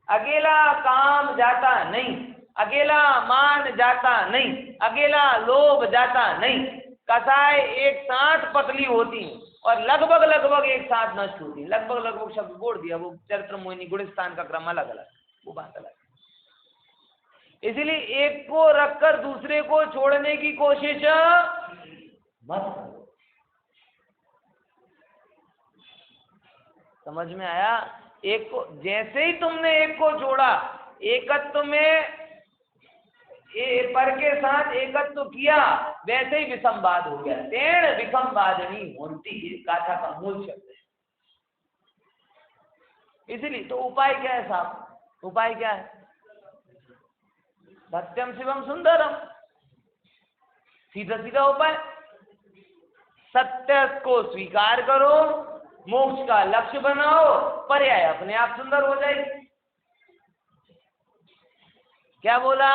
A: अकेला काम जाता नहीं, अकेला मान जाता नहीं, अकेला लोभ जाता नहीं। कसाय एक साथ पतली होती और लगभग लगभग एक साथ नष्ट होती। लगभग लगभग शब्द बोल दिया, वो चरित्र मोहिनी गुणस्थान का क्रम अलग अलग, वो बात अलग। इसलिए एक को रखकर दूसरे को छोड़ने की कोशिश मत करो। समझ में आया? एक को, जैसे ही तुमने एक को छोड़ा, एकत्व में पर के साथ एकत्व किया, वैसे ही विसंवाद हो गया। तेण विसंवादनी होती, गाथा का मूल शब्द है। इसलिए तो उपाय क्या है साहब? उपाय क्या है? सत्यम शिवम सुंदरम, सीधा सीधा उपाय। सत्य को स्वीकार करो, मोक्ष का लक्ष्य बनाओ, पर्याय अपने आप सुंदर हो जाएगी। क्या बोला?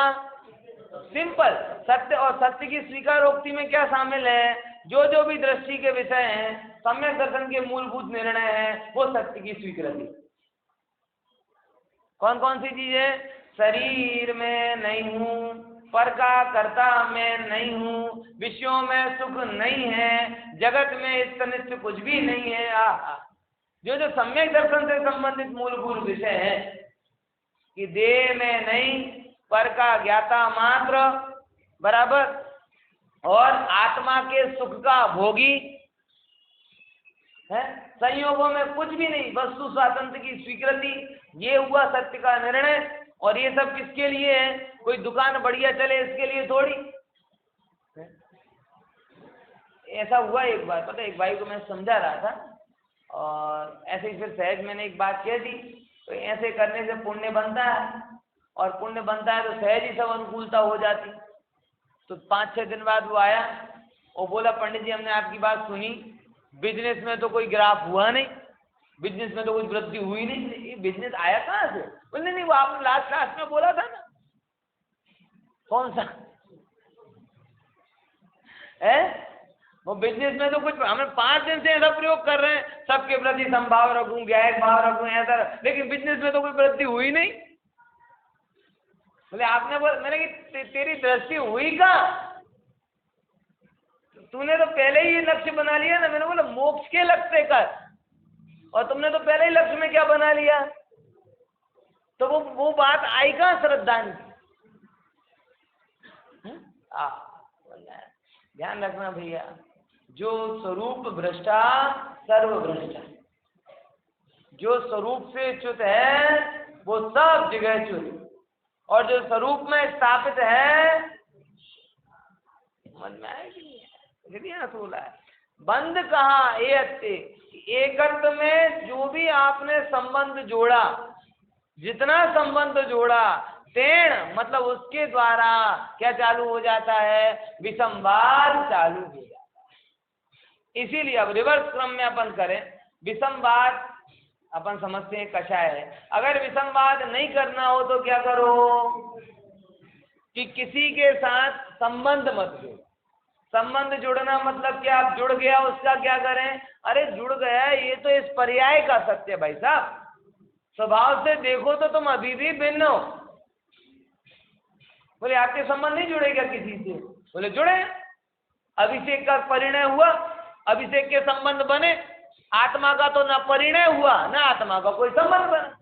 A: सिंपल। सत्य और सत्य की स्वीकारोक्ति में क्या शामिल है? जो जो भी दृष्टि के विषय हैं, सम्यक दर्शन के मूलभूत निर्णय हैं, वो सत्य की स्वीकृति। कौन कौन सी चीजें? शरीर में नहीं हूं, पर का कर्ता मैं नहीं हूं, विषयों में सुख नहीं है, जगत में इष्ट कुछ भी नहीं है। जो जो सम्यक दर्शन से संबंधित मूलभूत विषय है कि देह में नहीं, पर का ज्ञाता मात्र, बराबर, और आत्मा के सुख का भोगी है, संयोगों में कुछ भी नहीं, वस्तु स्वातंत्र की स्वीकृति, ये हुआ सत्य का निर्णय। और ये सब किसके लिए है? कोई दुकान बढ़िया चले इसके लिए थोड़ी। ऐसा हुआ एक बार, पता है, एक भाई को मैं समझा रहा था, और ऐसे ही फिर सहज मैंने एक बात कह दी। तो ऐसे करने से पुण्य बनता है, और पुण्य बनता है तो सहज ही सब अनुकूलता हो जाती। तो 5-6 दिन बाद वो आया और बोला, पंडित जी हमने आपकी बात सुनी, बिजनेस में तो कोई ग्राफ हुआ नहीं, बिजनेस में तो कोई वृद्धि हुई नहीं, ये बिजनेस आया कहाँ से? बोले नहीं, वो आपने लास्ट क्लास में बोला था ना। कौन सा है? वो बिजनेस में तो कुछ, हमें 5 दिन से ऐसा प्रयोग कर रहे हैं, सबके प्रति संभाव रखूं, ग्यारह भाव रखूं, ऐसा, लेकिन बिजनेस में तो कोई वृद्धि हुई नहीं। बोले आपने बोला, मैंने कि तेरी दृष्टि हुई कहाँ? तूने तो पहले ही ये लक्ष्य बना लिया ना। मैंने बोला मोक्ष के लक्ष्य कर, और तुमने तो पहले ही लक्ष्य में क्या बना लिया? तो वो बात आई कहाँ श्रद्धांजलि? ध्यान रखना भैया, जो स्वरूप भ्रष्टा सर्व भ्रष्टा। जो स्वरूप से च्युत है वो सब जगह च्युत, और जो स्वरूप में स्थापित है, समझ में आया कि नहीं? बोला है बंद कहा ये अत्ते, एकत्व में जो भी आपने संबंध जोड़ा, जितना संबंध जोड़ा, तेण मतलब उसके द्वारा क्या चालू हो जाता है? विसंवाद चालू हो जाता है। इसीलिए अब रिवर्स क्रम में अपन करें। विसंवाद अपन समझते हैं कषाय है। अगर विसंवाद नहीं करना हो तो क्या करो? कि किसी के साथ संबंध मत जोड़ो। संबंध जोड़ना मतलब क्या? आप जुड़ गया, उसका क्या करें? अरे जुड़ गया, ये तो इस पर्याय का सत्य भाई साहब। स्वभाव से देखो तो तुम अभी भी भिन्न हो। बोले आपके संबंध नहीं जुड़ेगा किसी से? बोले जुड़े। अभिषेक का परिणय हुआ, अभिषेक के संबंध बने, आत्मा का तो ना परिणय हुआ, ना आत्मा का कोई संबंध बना।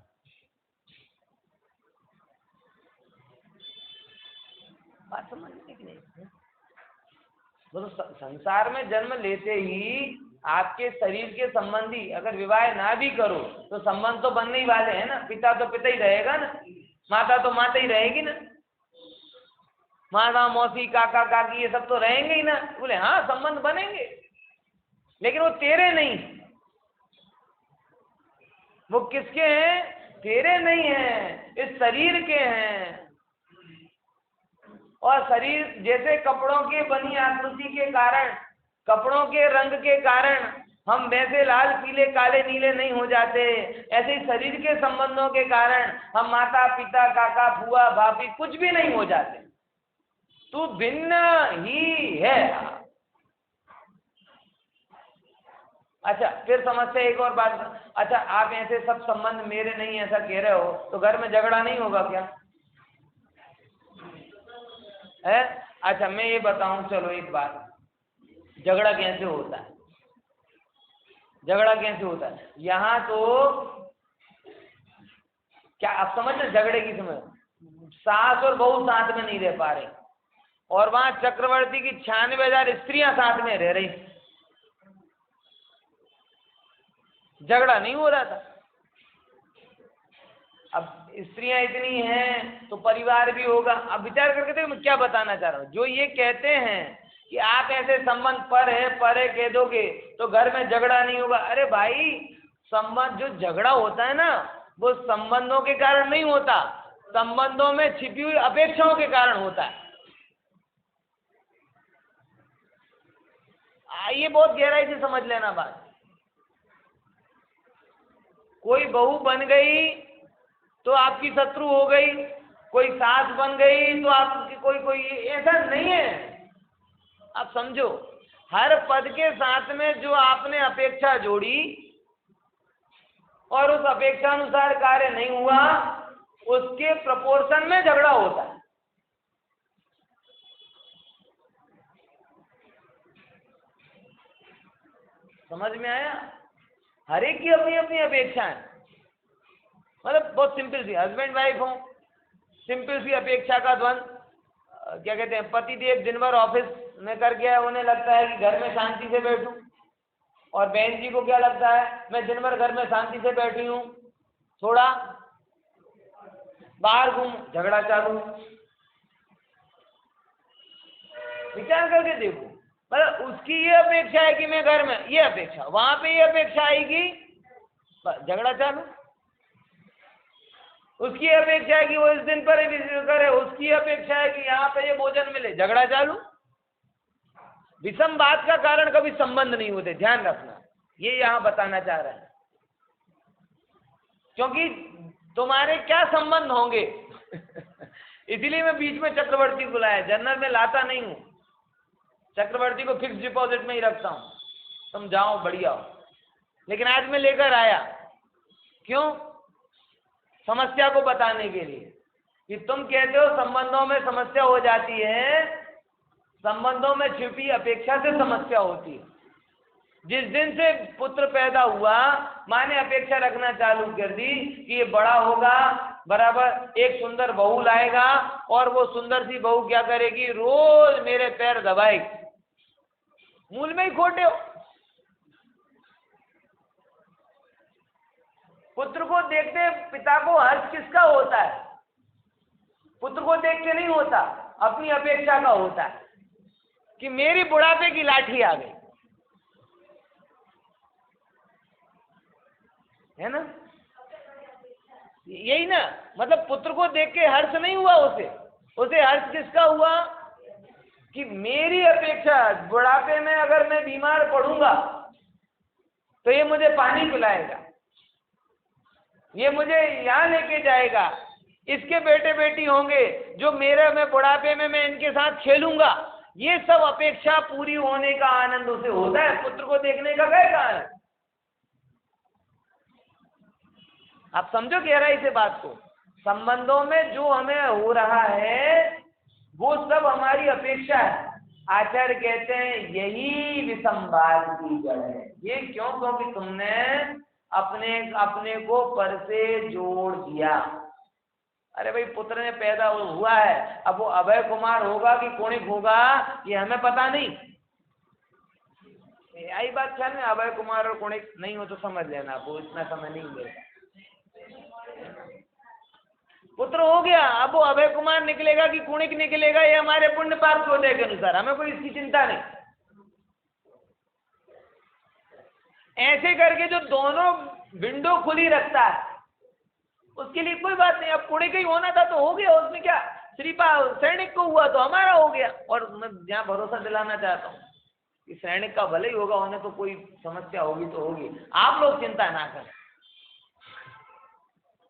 A: बात समझने की नहीं। तो संसार में जन्म लेते ही आपके शरीर के संबंधी अगर विवाह ना भी करो तो संबंध तो बनने ही वाले हैं ना। पिता तो पिता ही रहेगा ना, माता तो माता ही रहेगी ना, माता मौसी काका काकी ये सब तो रहेंगे ही ना। बोले हाँ संबंध बनेंगे, लेकिन वो तेरे नहीं। वो किसके हैं? तेरे नहीं हैं, इस शरीर के हैं। और शरीर जैसे कपड़ों के बनी आकृति के कारण, कपड़ों के रंग के कारण हम वैसे लाल पीले काले नीले नहीं हो जाते, ऐसे ही शरीर के संबंधों के कारण हम माता पिता काका बुआ भाभी कुछ भी नहीं हो जाते। तू भिन्न ही है। अच्छा फिर समझते एक और बात। अच्छा आप ऐसे सब संबंध मेरे नहीं ऐसा कह रहे हो तो घर में झगड़ा नहीं होगा क्या है? अच्छा मैं ये बताऊं, चलो एक बात, झगड़ा कैसे होता है? झगड़ा कैसे होता है? यहाँ तो क्या आप समझ रहे झगड़े की समझ? सास और बहू साथ में नहीं रह पा रहे और वहां चक्रवर्ती की 96,000 स्त्रियां साथ में रह रही, झगड़ा नहीं हो रहा था। अब स्त्रियां इतनी हैं तो परिवार भी होगा। अब विचार करके देखो मैं क्या बताना चाह रहा हूँ। जो ये कहते हैं कि आप ऐसे संबंध पर है कह दोगे तो घर में झगड़ा नहीं होगा। अरे भाई संबंध, जो झगड़ा होता है ना वो संबंधों के कारण नहीं होता, संबंधों में छिपी हुई अपेक्षाओं के कारण होता है। ये बहुत गहराई से समझ लेना बात। कोई बहू बन गई तो आपकी शत्रु हो गई, कोई सास बन गई तो आपकी कोई ऐसा नहीं है। आप समझो, हर पद के साथ में जो आपने अपेक्षा जोड़ी और उस अपेक्षा अनुसार कार्य नहीं हुआ, उसके प्रपोर्शन में झगड़ा होता है। समझ में आया? हर एक की अपनी अपनी अपेक्षा है। मतलब बहुत सिंपल सी, हस्बैंड वाइफ हो, सिंपल सी अपेक्षा का द्वंद। क्या कहते हैं, पति देव दिन भर ऑफिस में कर गया, उन्हें लगता है कि घर में शांति से बैठूं, और बहन जी को क्या लगता है मैं दिन भर घर में शांति से बैठी हूं, थोड़ा बाहर घूम, झगड़ा चालू। विचार करके देखो, मतलब उसकी ये अपेक्षा है कि मैं घर में, ये अपेक्षा वहां पे ये अपेक्षा आएगी, झगड़ा चालू। उसकी अपेक्षा है कि वो इस दिन पर विजिट करे, उसकी अपेक्षा है कि यहाँ पे ये भोजन मिले, झगड़ा चालू। विषम बात का कारण कभी संबंध नहीं होते, ध्यान रखना, ये यहाँ बताना चाह रहे हैं। क्योंकि तुम्हारे क्या संबंध होंगे इसीलिए मैं बीच में चक्रवर्ती बुलाया। जनरल में लाता नहीं हूं, चक्रवर्ती को फिक्स डिपॉजिट में ही रखता हूं, तुम जाओ बढ़िया हो। लेकिन आज मैं लेकर आया, क्यों? समस्या को बताने के लिए कि तुम कहते हो संबंधों में समस्या हो जाती है, संबंधों में छिपी अपेक्षा से समस्या होती है। जिस दिन से पुत्र पैदा हुआ, माँ ने अपेक्षा रखना चालू कर दी कि ये बड़ा होगा, बराबर एक सुंदर बहू लाएगा, और वो सुंदर सी बहू क्या करेगी, रोज मेरे पैर दबाएगी। मूल में ही खोटे हो। पुत्र को देखते पिता को हर्ष किसका होता है? पुत्र को देख के नहीं होता, अपनी अपेक्षा का होता है कि मेरी बुढ़ापे की लाठी आ गई, है ना? यही ना, मतलब पुत्र को देख के हर्ष नहीं हुआ उसे हर्ष किसका हुआ कि मेरी अपेक्षा, बुढ़ापे में अगर मैं बीमार पड़ूंगा तो ये मुझे पानी पिलाएगा, ये मुझे यहाँ लेके जाएगा, इसके बेटे बेटी होंगे जो मैं बुढ़ापे में मैं इनके साथ खेलूंगा। ये सब अपेक्षा पूरी होने का आनंद उसे होता है, पुत्र को देखने का क्या कारण है? आप समझो गहराई से बात को। संबंधों में जो हमें हो रहा है वो सब हमारी अपेक्षा है। आचार्य कहते हैं यही विसंवाद की जड़ है। ये क्यों? क्योंकि तुमने अपने अपने को पर से जोड़ दिया। अरे भाई पुत्र ने पैदा हुआ है, अब वो अभय कुमार होगा कि कुणिक होगा ये हमें पता नहीं। आई बात ख्याल में, अभय कुमार और कुणिक नहीं हो तो समझ लेना, वो इतना समय नहीं मिलेगा। पुत्र हो गया, अब वो अभय कुमार निकलेगा कि कुणिक निकलेगा ये हमारे पुण्य पाप होने के अनुसार, हमें कोई इसकी चिंता नहीं। ऐसे करके जो दोनों विंडो खुली रखता है उसके लिए कोई बात नहीं। अब कुणिक ही होना था तो हो गया, उसमें क्या, श्रीपाल सैनिक को हुआ तो हमारा हो गया। और मैं यहाँ भरोसा दिलाना चाहता हूँ कि सैनिक का भले ही होगा, उन्हें तो कोई समस्या होगी तो होगी, आप लोग चिंता ना करें,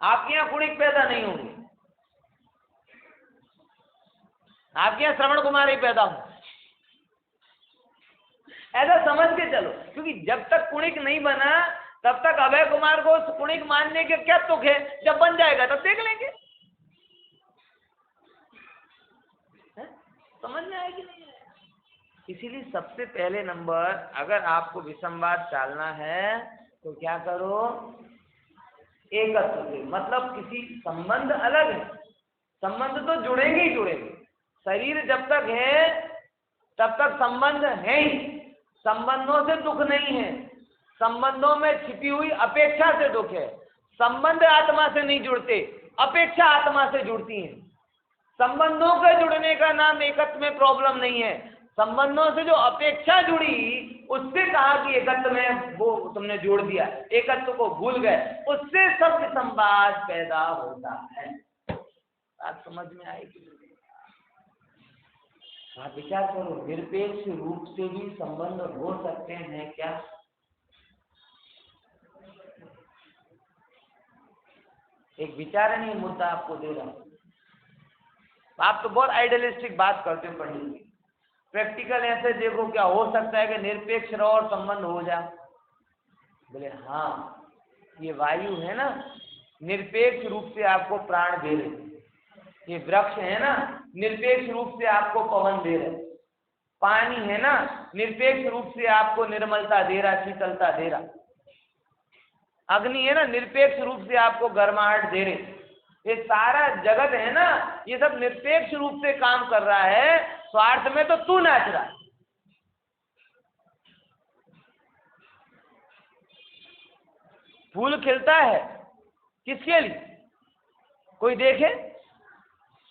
A: आपके यहाँ कुणिक पैदा नहीं होगी, आपके यहाँ श्रवण कुमार ही पैदा हो, ऐसा समझ के चलो। क्योंकि जब तक कुणिक नहीं बना तब तक अभय कुमार को कुणिक मानने के क्या तुक है, जब बन जाएगा तब देख लेंगे। समझ में आएगी नहीं? इसीलिए सबसे पहले नंबर, अगर आपको विसंवाद टालना है तो क्या करो, एकत्व से, मतलब किसी संबंध अलग है, संबंध तो जुड़ेंगे ही जुड़ेंगे। शरीर जब तक है तब तक संबंध है ही, संबंधों से दुख नहीं है, संबंधों में छिपी हुई अपेक्षा से दुख है। संबंध आत्मा से नहीं जुड़ते, अपेक्षा आत्मा से जुड़ती है। संबंधों के जुड़ने का नाम एकत्व में प्रॉब्लम नहीं है, संबंधों से जो अपेक्षा जुड़ी उससे कहा कि एकत्व में वो तुमने जोड़ दिया, एकत्व को भूल गए, उससे सब विसंवाद पैदा होता है। बात समझ में आएगी? आप विचार करो, निरपेक्ष रूप से भी संबंध हो सकते हैं क्या? एक विचारणीय मुद्दा आपको दे रहा हूं। आप तो बहुत आइडियलिस्टिक बात करते हो पंडित जी, प्रैक्टिकल ऐसे देखो क्या हो सकता है कि निरपेक्ष रहो और संबंध हो जाए? बोले हाँ, ये वायु है ना, निरपेक्ष रूप से आपको प्राण दे रहे, ये वृक्ष है ना, निरपेक्ष रूप से आपको पवन दे रहे, पानी है ना, निरपेक्ष रूप से आपको निर्मलता दे रहा, शीतलता दे रहा, अग्नि है ना, निरपेक्ष रूप से आपको गर्माहट दे रहे, ये सारा जगत है ना, ये सब निरपेक्ष रूप से काम कर रहा है। स्वार्थ में तो तू नाच रहा। फूल खिलता है किसके लिए? कोई देखे?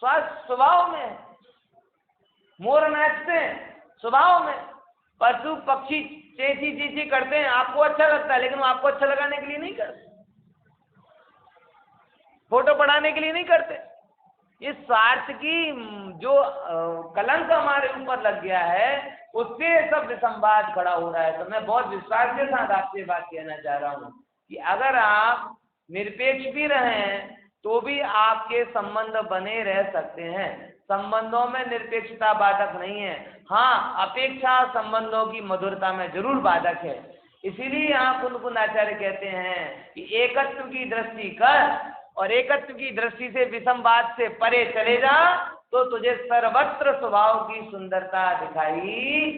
A: स्वभाव में। मोर नाचते हैं स्वभाव में, पशु पक्षी चेंची चींची करते हैं, आपको अच्छा लगता है, लेकिन वो आपको अच्छा लगाने के लिए नहीं करते, फोटो पढ़ाने के लिए नहीं करते। ये स्वार्थ की जो कलंक हमारे ऊपर लग गया है, उससे सब विसंवाद खड़ा हो रहा है। तो मैं बहुत विश्वास के साथ आपसे बात कहना चाह रहा हूँ कि अगर आप निरपेक्ष भी रहें तो भी आपके संबंध बने रह सकते हैं। संबंधों में निरपेक्षता बाधक नहीं है, हाँ अपेक्षा संबंधों की मधुरता में जरूर बाधक है। इसीलिए यहाँ कुन आचार्य कहते हैं कि एकत्व की दृष्टि कर और एकत्व की दृष्टि से विसंवाद से परे चले जा, तो तुझे सर्वत्र स्वभाव की सुंदरता दिखाई